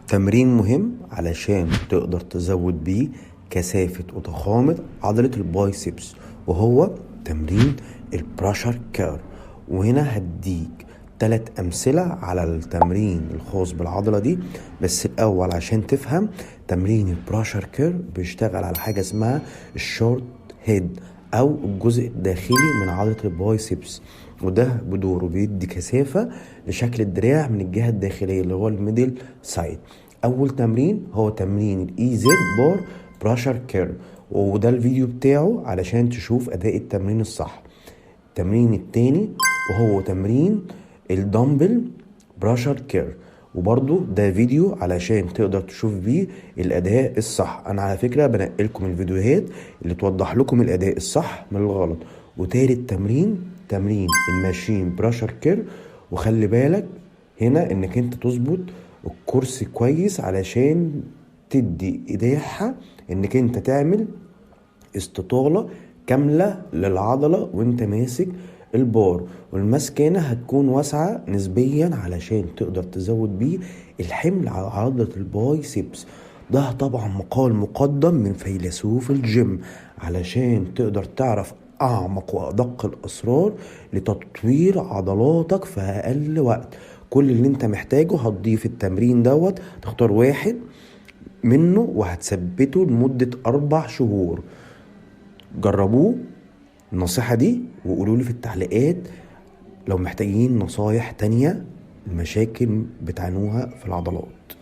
تمرين مهم علشان تقدر تزود بيه كثافة وضخامة عضلة البايسبس، وهو تمرين البراشر كير. وهنا هديك 3 أمثلة على التمرين الخاص بالعضلة دي. بس الأول عشان تفهم، تمرين البراشر كير بيشتغل على حاجة اسمها الشورت هيد أو الجزء الداخلي من عضلة البايسبس، وده بدوره بيدي كثافة لشكل الدراع من الجهة الداخلية اللي هو الميدل سايد. اول تمرين هو تمرين الاي زد بار براشر كير، وده الفيديو بتاعه علشان تشوف اداء التمرين الصح. التمرين التاني وهو تمرين الدمبل براشر كير، وبرضو ده فيديو علشان تقدر تشوف بيه الاداء الصح. انا على فكرة بنقلكم الفيديوهات اللي توضح لكم الاداء الصح من الغلط. وتالت تمرين تمرين الماشين براشر كير، وخلي بالك هنا انك انت تظبط الكرسي كويس علشان تدي إتاحة انك انت تعمل استطالة كاملة للعضلة وانت ماسك البار، والمسكة هنا هتكون واسعة نسبيا علشان تقدر تزود بيه الحمل على عضلة البايسبس. ده طبعا مقال مقدم من فيلسوف الجيم علشان تقدر تعرف أعمق وأدق الأسرار لتطوير عضلاتك في أقل وقت. كل اللي انت محتاجه هتضيف التمرين تختار واحد منه وهتثبته لمدة 4 شهور. جربوه النصيحة دي وقولولي في التعليقات لو محتاجين نصايح تانية المشاكل بتعانوها في العضلات.